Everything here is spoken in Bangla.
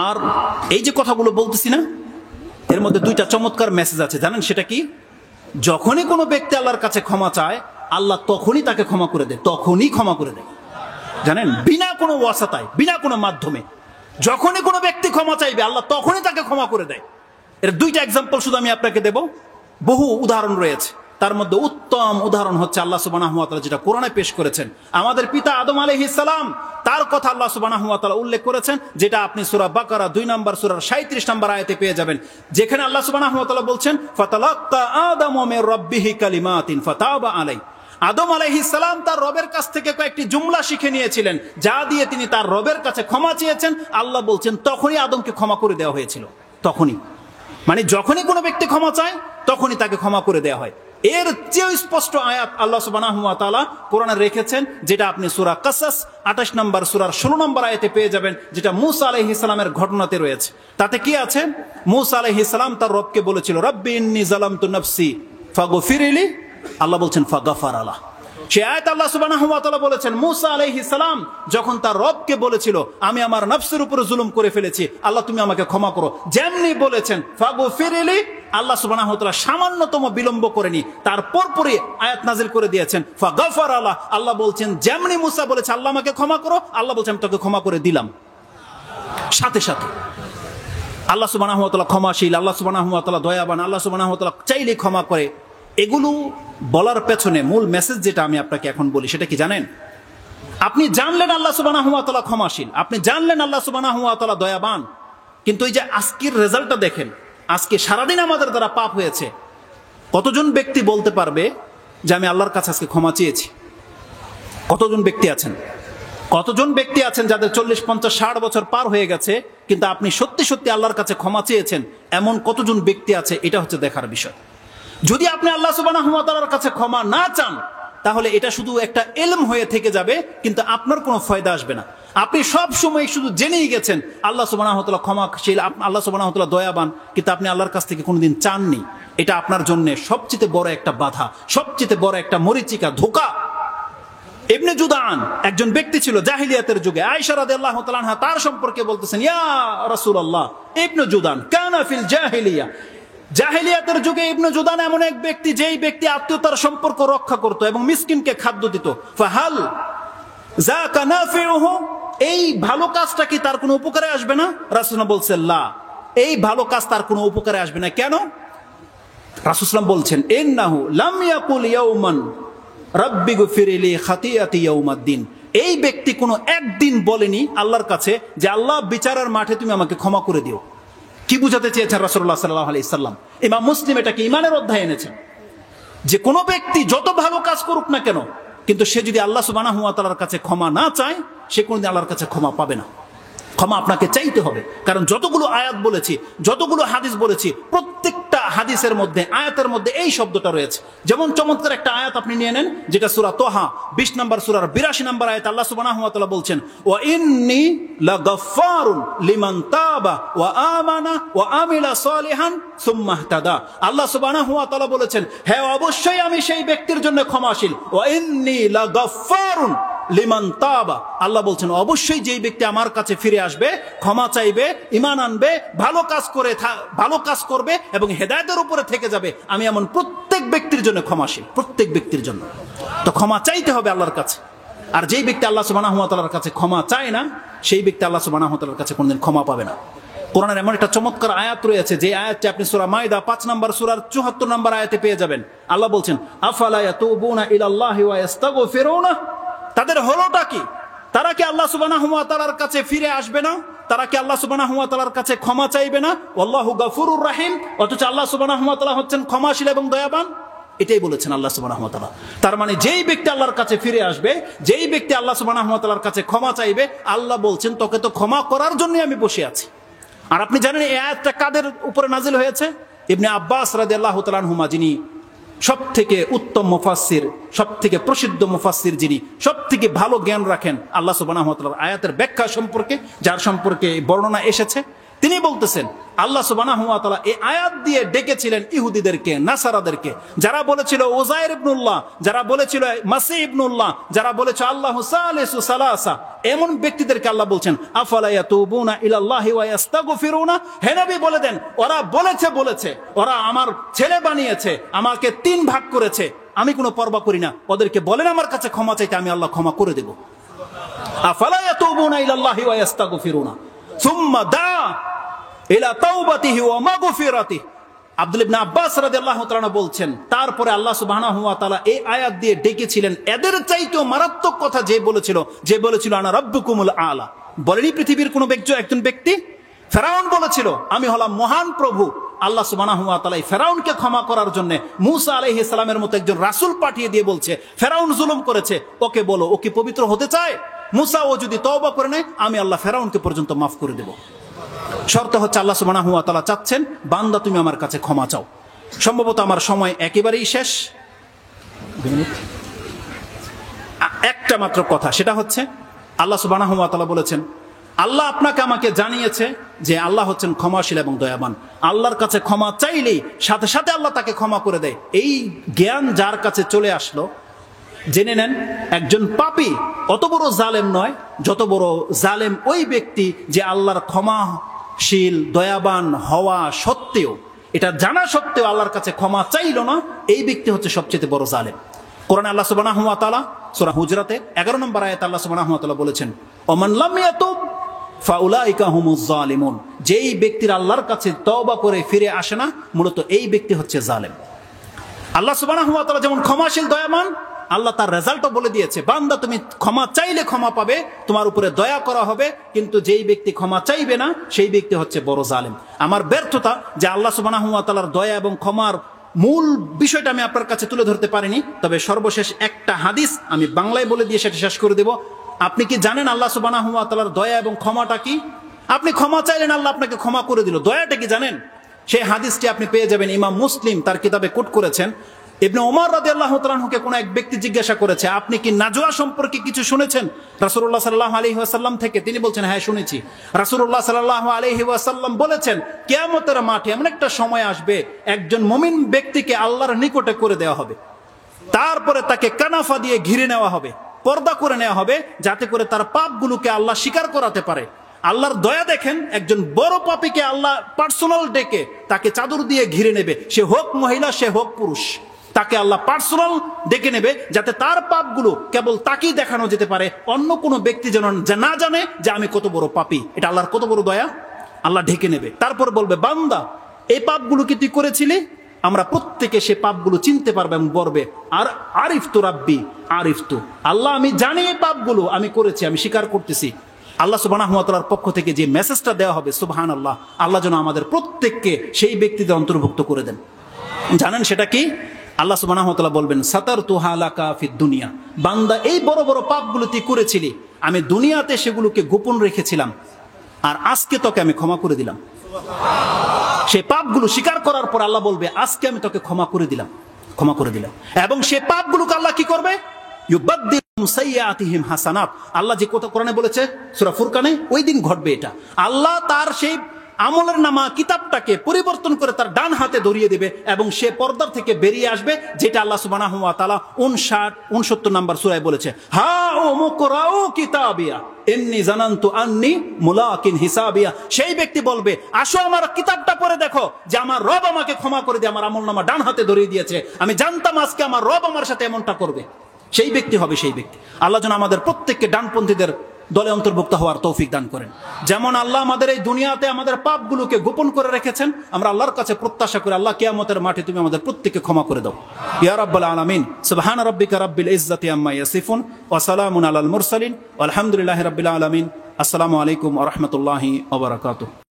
আর এই যে কথাগুলো বলতেছি না, এর মধ্যে দুইটা চমৎকার মেসেজ আছে, জানেন সেটা কি? যখনই কোনো ব্যক্তি আল্লাহর কাছে ক্ষমা চায়, আল্লাহ তখনই তাকে ক্ষমা করে দেয়, তখনই ক্ষমা করে দেয়, জানেন, বিনা কোনো ওয়াসাতায়, বিনা কোনো মাধ্যমে। যখনই কোনো ব্যক্তি ক্ষমা চাইবে, আল্লাহ তখনই তাকে ক্ষমা করে দেয়। এর দুইটা এক্সাম্পল শুধু আমি আপনাকে দেব, বহু উদাহরণ রয়েছে। তার মধ্যে উত্তম উদাহরণ হচ্ছে আল্লাহ সুবহানাহু ওয়া তাআলা যেটা কোরআনে পেশ করেছেন, আমাদের পিতা আদম আলাইহিস সালাম, তার কথা আল্লাহ সুবহানাহু ওয়া তাআলা উল্লেখ করেছেন, যেটা আপনি সূরা বাকারা 2 নম্বর সূরার 37 নম্বর আয়াতে পেয়ে যাবেন, যেখানে আল্লাহ সুবহানাহু ওয়া তাআলা বলছেন, ফাতালাক্কা আদামু মির রাব্বিহি কালিমাতিন ফাতাবা আলাইহি। আদম আলাইহিস সালাম তার রবের কাছ থেকে কয়েকটি জুমলা শিখে নিয়েছিলেন, যা দিয়ে তিনি তার রবের কাছে ক্ষমা চেয়েছেন। আল্লাহ বলছেন তখনই আদমকে ক্ষমা করে দেওয়া হয়েছিল, তখনই। মানে যখনই কোনো ব্যক্তি ক্ষমা চায়, তখনই তাকে ক্ষমা করে দেওয়া হয়। এর চেয়ে স্পষ্ট আয়াত আল্লাহ সুবহানাহু ওয়া তাআলা কোরআনে রেখেছেন, যেটা আপনি সূরা কাসাস 28 নম্বর সূরার 16 নম্বর আয়াতে পেয়ে যাবেন, যেটা মূসা আলাইহিস সালামের ঘটনাতে রয়েছে। তাতে কি আছে? মূসা আলাইহিস সালাম তার রবকে বলেছিল, রব্বি ইন্নী যালামতু নাফসি ফাগফিরলি। আল্লাহ বলছেন ফাগাফারা লাহ। সে আয়াত আল্লাহ সুবহানাহু ওয়া তাআলা বলেছেন, মূসা আলাইহিস সালাম যখন তার রবকে বলেছিল, আমি আমার নফসের উপরে জুলুম করে ফেলেছি, আল্লাহ তুমি আমাকে ক্ষমা করো, যেমনি বলেছেন ফাগফিরলি, আল্লাহ সুবহানাহু ওয়া তাআলা সামান্যতম বিলম্ব করেনি, তারপর পরে আয়াত নাজিল করে দিয়েছেন ফাগাফারা লাহ। আল্লাহ বলছেন যেমনি মূসা বলেছে আল্লাহ আমাকে ক্ষমা করো, আল্লাহ বলছেন আমি তোকে ক্ষমা করে দিলাম। সাথে সাথে আল্লাহ সুবহানাহু ওয়া তাআলা ক্ষমাশীল, আল্লাহ সুবহানাহু ওয়া তাআলা দয়াবান, আল্লাহ সুবহানাহু ওয়া তাআলা চাইলে ক্ষমা করে। এগুলো বলার পেছনে মূল মেসেজ যেটা আমি আপনাকে এখন বলি, সেটা কি জানেন? আপনি জানলেন আল্লাহ সুবহানাহু ওয়া তাআলা ক্ষমাশীল, আপনি জানলেন আল্লাহ সুবহানাহু ওয়া তাআলা দয়াবান, কিন্তু এই যে আজকের রেজাল্টটা দেখেন, আজকে সারাদিন আমাদের দ্বারা পাপ হয়েছে। কতজন ব্যক্তি বলতে পারবে যে আমি আল্লাহর কাছে আজকে ক্ষমা চেয়েছি? কতজন ব্যক্তি আছেন? কতজন ব্যক্তি আছেন যাদের 40, 50, 60 বছর পার হয়ে গেছে, কিন্তু আপনি সত্যি সত্যি আল্লাহর কাছে ক্ষমা চেয়েছেন? এমন কতজন ব্যক্তি আছে? এটা হচ্ছে দেখার বিষয়। যদি আপনি আল্লাহ সুবহানাহু ওয়া তাআলার কাছে ক্ষমা না চান, তাহলে এটা শুধু একটা ইলম হয়ে থেকে যাবে, কিন্তু আপনার কোনো ফায়দা আসবে না। আপনি সব সময় শুধু জেনেই গেছেন আল্লাহ সুবহানাহু ওয়া তাআলা ক্ষমাশীল, আল্লাহ সুবহানাহু ওয়া তাআলা দয়াবান, কিন্তু আপনি আল্লাহর কাছ থেকে কোনোদিন চাননি। এটা আপনার জন্য সবচেয়ে বড় একটা বাধা, সবচেয়ে বড় একটা মরিচিকা, ধোঁকা। ইবনে জুদান একজন ব্যক্তি ছিল জাহিলিয়াতের যুগে। আয়েশা রাদিয়াল্লাহু তাআলা আনহা তার সম্পর্কে বলতেছেন, ইয়া রাসূলুল্লাহ, ইবনে জুদান কানা ফিল জাহিলিয়া। জাহিলিয়াতের যুগে ইবনে জুদান এমন এক ব্যক্তি, যেই ব্যক্তি আত্মীয়তার সম্পর্ক রক্ষা করত এবং মিসকিনকে খাদ্য দিত। ফাহাল যাকা নাফিউহু, এই ভালো কাজটা কি তার কোনো উপকারে আসবে না? রাসূলুল্লাহ বলছেন লা, এই ভালো কাজ তার কোনো উপকারে আসবে না। কেন? রাসূলুল্লাহ বলছেন, ইন্নাহু লাম ইয়াকুল ইয়াওমান রাব্বি গফিরলি খাতিয়াতি ইয়াউমাদ্দিন। এই ব্যক্তি কোনো একদিন বলেনি আল্লাহর কাছে যে আল্লাহ বিচারের মাঠে তুমি আমাকে ক্ষমা করে দিও। কি বুঝাতে চেয়েছেন রাসূলুল্লাহ সাল্লাল্লাহু আলাইহি সাল্লাম? ইমাম মুসলিম এটাকে ঈমানের অধ্যায়ে এনেছেন, যে কোনো ব্যক্তি যত ভালো কাজ করুক না কেন, কিন্তু সে যদি আল্লাহ সুবহানাহু ওয়া তাআলার কাছে ক্ষমা না চায়, সে কোনদিন আল্লাহর কাছে ক্ষমা পাবে না। ক্ষমা আপনাকে চাইতে হবে, কারণ যতগুলো আয়াত বলেছি, যতগুলো হাদিস বলেছি, প্রত্যেকটা হাদিসের মধ্যে, আয়াতের মধ্যে এই শব্দটা রয়েছে। যেমন চমৎকার একটা আয়াত আপনি নিয়ে নেন, যেটা সূরা তোহা 20 নম্বর সূরার 82 নম্বর আয়াত। আল্লাহ সুবহানাহু ওয়া তাআলা বলছেন, ওয়া ইন্নী লাগাফফারুন লিমান তাবা ওয়া আমানা ওয়া আমিলা সালিহান সুম্মা ইহতাদা। আল্লাহ সুবহানাহু ওয়া তাআলা বলেছেন, হ্যাঁ অবশ্যই আমি সেই ব্যক্তির জন্য ক্ষমাশীল। ওয়া ইন্নী লাগাফফারুন লিমান তাবা, আল্লাহ বলছেন অবশ্যই যেই ব্যক্তি আমার কাছে ফিরে আসবে, ক্ষমা চাইবে, ঈমান আনবে, ভালো কাজ করবে এবং হেদায়েতের উপরে থেকে যাবে, আমি এমন প্রত্যেক ব্যক্তির জন্য ক্ষমাশীল, প্রত্যেক ব্যক্তির জন্য। তো ক্ষমা চাইতে হবে আল্লাহর কাছে। আর যেই ব্যক্তি আল্লাহ সুবহানাহু ওয়া তাআলার কাছে ক্ষমা চায় না, সেই ব্যক্তি আল্লাহ সুবহানাহু ওয়া তাআলার কাছে কোনদিন ক্ষমা পাবে না। কোরআনের এমন একটা চমৎকার আয়াত রয়েছে, যে আয়াতটি আপনি সূরা মাইদা 5 নম্বর সূরার 74 নম্বর আয়াতে পেয়ে যাবেন। আল্লাহ বলছেন, আফালা ইয়াতুবুনা ইলাল্লাহি ওয়া ইস্তাগফিরুনা। তাদের হলোটা কি? তারা কি আল্লাহ সুবহানাহু ওয়া তাআলার কাছে ফিরে আসবে না? তারা কি আল্লাহ সুবহানাহু ওয়া তাআলার কাছে ক্ষমা চাইবে না? আল্লাহু গফুরুর রহিম, অথচ আল্লাহ সুবহানাহু ওয়া তাআলা হচ্ছেন ক্ষমাশীল এবং দয়াবান। এটাই বলেছেন আল্লাহ সুবহানাহু ওয়া তাআলা। তার মানে যেই ব্যক্তি আল্লাহর কাছে ফিরে আসবে, যেই ব্যক্তি আল্লাহ সুবহানাহু ওয়া তাআলার কাছে ক্ষমা চাইবে, আল্লাহ বলছেন তোকে তো ক্ষমা করার জন্যই আমি বসে আছি। আর আপনি জানেন এই আয়াতটা কাদের উপরে নাজিল হয়েছে? ইবনে আব্বাস রাদিয়াল্লাহু তাআলা আনহুমা, যিনি সব থেকে উত্তম মুফাসসির, সব থেকে প্রসিদ্ধ মুফাসসির, যিনি সব থেকে ভালো জ্ঞান রাখেন আল্লাহ সুবহানাহু ওয়া তাআলার আয়াতের ব্যাখ্যা সম্পর্কে, যার সম্পর্কে বর্ণনা এসেছে, তিনি বলতেছেন আল্লাহ সুবহানাহু ওয়া তাআলা এই আয়াত দিয়ে ডেকেছিলেন ইহুদিদেরকে, নাসারাদেরকে, যারা বলেছিল উযাইর ইবনুল্লাহ, যারা বলেছিল মাসীহ ইবনুল্লাহ, যারা বলেছিল আল্লাহু সালিসু সালাসা, এমন ব্যক্তিদেরকে আল্লাহ বলছেন আফালা ইয়াতুবুনা ইলাল্লাহি ওয়া ইস্তাগফিরুনা। হে নবী বলে দেন, ওরা বলেছে ওরা আমার ছেলে বানিয়েছে, আমাকে 3 ভাগ করেছে, আমি কোনো পরোয়া করি না, ওদেরকে বলেন আমার কাছে ক্ষমা চাইতে, আমি আল্লাহ ক্ষমা করে দেব। আফালা ইয়াতুবুনা ইলাল্লাহি ওয়া ইস্তাগফিরুনা সুম্মা দা ইলা তাওবাতিহি ওয়া মাগফিরাতিহি। আব্দুল ইবনে আব্বাস রাদিয়াল্লাহু তাআলা বলছেন, তারপরে আল্লাহ সুবহানাহু ওয়া তাআলা এই আয়াত দিয়ে ডেকেছিলেন এদের চাইতেও মারাত্মক কথা যে বলেছিল আনা রাব্বুকুমুল আলা। বলেনি পৃথিবীর কোন একজন ব্যক্তি? ফেরাউন বলেছিল আমি হলাম মহান প্রভু। আল্লাহ সুবহানাহু ওয়া তাআলা ফেরাউনকে ক্ষমা করার জন্য মূসা আলাইহিস সালামের মতো একজন রাসূল পাঠিয়ে দিয়ে বলছে ফেরাউন জুলুম করেছে, ওকে বলো ও কি পবিত্র হতে চায়? মূসা ও যদি তওবা করে নেয়, আমি আল্লাহ ফেরাউনকে পর্যন্ত মাফ করে দেব। শর্ত হচ্ছে আল্লাহ সুবহানাহু ওয়া তাআলা চাচ্ছেন বান্দা তুমি আমার কাছে ক্ষমা চাও। সম্ভবত আমার সময় একেবারেই শেষ, একটা মাত্র কথা, সেটা হচ্ছে আল্লাহ সুবহানাহু ওয়া তাআলা বলেছেন আল্লাহ আপনাকে আমাকে জানিয়েছে যে আল্লাহ হচ্ছেন ক্ষমাশীল এবং দয়াবান। আল্লাহর কাছে ক্ষমা চাইলেই সাথে সাথে আল্লাহ তাকে ক্ষমা করে দেয়। এই জ্ঞান যার কাছে চলে আসলো, জেনে নেন একজন পাপী অত বড় জালেম নয়, যত বড় জালেম ওই ব্যক্তি যে আল্লাহর ক্ষমাশীল দয়াবান হওয়া সত্ত্বেও, এটা জানা সত্ত্বেও আল্লাহর কাছে ক্ষমা চাইল না, এই ব্যক্তি হচ্ছে সবচেয়ে বড় জালেম। কোরআনে আল্লাহ সুবহানাহু ওয়া তাআলা সূরা হুজরাতে 11 নম্বর আয়াতে আল্লাহ সুবহানাহু ওয়া তাআলা বলেছেন ওমান লাম ইয়াতুব ফাউলাইকা হুমুজ জালিমুন। যেই ব্যক্তির আল্লাহর কাছে তওবা করে ফিরে আসে না, মূলত এই ব্যক্তি হচ্ছে জালেম। আল্লাহ সুবহানাহু ওয়া তাআলা যেমন ক্ষমাশীল দয়াবান, আল্লাহ তার রেজাল্টও বলে দিয়েছে বান্দা তুমি ক্ষমা চাইলে ক্ষমা পাবে, তোমার উপরে দয়া করা হবে, কিন্তু যেই ব্যক্তি ক্ষমা চাইবে না সেই ব্যক্তি হচ্ছে বড় জালেম। আমার ব্যর্থতা যে আল্লাহ সুবহানাহু ওয়া তাআলার দয়া এবং ক্ষমার মূল বিষয়টা আমি আপনার কাছে তুলে ধরতে পারিনি। তবে সর্বশেষ একটা হাদিস আমি বাংলায় বলে দিয়ে সেটা শেষ করে দেব। আপনি কি জানেন আল্লাহ সুবহানাহু ওয়া তাআলার দয়া এবং ক্ষমাটা কি? আপনি ক্ষমা চাইলেন, আল্লাহ আপনাকে ক্ষমা করে দিল, দয়াটা কি জানেন? সেই হাদিসটি আপনি পেয়ে যাবেন, ইমাম মুসলিম তার কিতাবে কোট করেছেন। ইবনে ওমর রাদিয়াল্লাহু তাআলা আনহুকে কোন এক ব্যক্তি জিজ্ঞাসা করেছে আপনি কি নাজওয়া সম্পর্কে কিছু শুনেছেন রাসূলুল্লাহ সাল্লাল্লাহু আলাইহি ওয়াসাল্লাম থেকে? তিনি বলছেন হ্যাঁ শুনেছি। রাসূলুল্লাহ সাল্লাল্লাহু আলাইহি ওয়াসাল্লাম বলেছেন কিয়ামতের মাঠে এমন একটা সময় আসবে একজন মুমিন ব্যক্তিকে আল্লাহর নিকটে করে দেওয়া হবে, তারপরে তাকে কানাফা দিয়ে ঘিরে নেওয়া হবে, পর্দা করে নেওয়া হবে, যাতে করে তার পাপগুলোকে আল্লাহ স্বীকার করাতে পারে। আল্লাহর দয়া দেখেন, একজন বড় পাপীকে আল্লাহ পার্সোনাল ডেকে তাকে চাদর দিয়ে ঘিরে নেবে, সে হোক মহিলা সে হোক পুরুষ, তাকে আল্লাহ পার্সোনাল ডেকে নেবে যাতে তার পাপগুলো কেবল তাকেই দেখানো যেতে পারে, অন্য কোনো ব্যক্তি যেন না জানে যে আমি কত বড় পাপী। এটা আল্লাহর কত বড় দয়া। আল্লাহ ঢেকে নেবে, তারপর বলবে বান্দা এই পাপগুলো কি তুই করেছিলি? আমরা প্রত্যেকে সে পাপগুলো চিনতে পারবে এবং বলবে আর আরিফ তু রাব্বি আরিফ তু, আল্লাহ আমি জানি এই পাপগুলো আমি করেছি, আমি স্বীকার করতেছি। আল্লাহ সুবহানাহু ওয়া তাআলার পক্ষ থেকে যে মেসেজটা দেওয়া হবে সুবহানাল্লাহ, আল্লাহ যেন আমাদের প্রত্যেককে সেই ব্যক্তিদের অন্তর্ভুক্ত করে দেন। জানেন সেটা কি? আল্লাহ সুবহানাহু ওয়া তাআলা বলবেন সাতারতুহা লাকা ফিদ দুনিয়া, বান্দা এই বড় বড় পাপগুলো তুই করেছিলি, আমি দুনিয়াতে সেগুলোকে গোপন রেখেছিলাম, আর আজকে তোকে আমি ক্ষমা করে দিলাম। সেই পাপগুলো স্বীকার করার পর আল্লাহ বলবে আজকে আমি তোকে ক্ষমা করে দিলাম। এবং সেই পাপগুলোকে আল্লাহ কি করবে? ইউবাদদিলুহুম সাইয়্যাতিহিম হাসানাত। আল্লাহ যে কথা কোরআনে বলেছে সূরা ফুরকানে, ওই দিন ঘটবে এটা। আল্লাহ তার সেই আমলের নামা কিতাবটাকে পরিবর্তন করে তার ডান হাতে ধরিয়ে দেবে এবং সে পর্দার থেকে বেরিয়ে আসবে, যেটা আল্লাহ সুবহানাহু ওয়া তাআলা 59 নম্বর সূরায় বলেছে হা উমকুরাউ কিতাবিয়া ইন্নী জানান্তু আন্নী মুলাকিন হিসাবিয়া। সেই ব্যক্তি বলবে আসো আমার কিতাবটা পড়ে দেখো যে আমার রব আমাকে ক্ষমা করে দিয়ে আমার আমলনামা ডান হাতে ধরিয়ে দিয়েছে, আমি জানতাম আজকে আমার রব আমার সাথে এমনটা করবে। সেই ব্যক্তি হবে সেই ব্যক্তি। আল্লাহ যেন আমাদের প্রত্যেককে ডানপন্থীদের দলে অন্তর্ভুক্ত হওয়ার তৌফিক দান করেন। যেমন আল্লাহ আমাদের এই দুনিয়াতে আমাদের পাপগুলোকে গোপন করে রেখেছেন, আমরা আল্লাহর কাছে প্রত্যাশা করি আল্লাহ কিয়ামতের মাঠে তুমি আমাদের প্রত্যেককে ক্ষমা করে দাও। ইয়া রাব্বাল আলামিন। সুবহান রাব্বিকা রাব্বিল ইজ্জাতি আম্মা ইয়াসিফুন ওয়া সালামুন আলাল মুরসালিন ওয়া আলহামদুলিল্লাহি রাব্বিল আলামিন। আসসালামু আলাইকুম ওয়া রাহমাতুল্লাহি ওয়া বারাকাতুহু।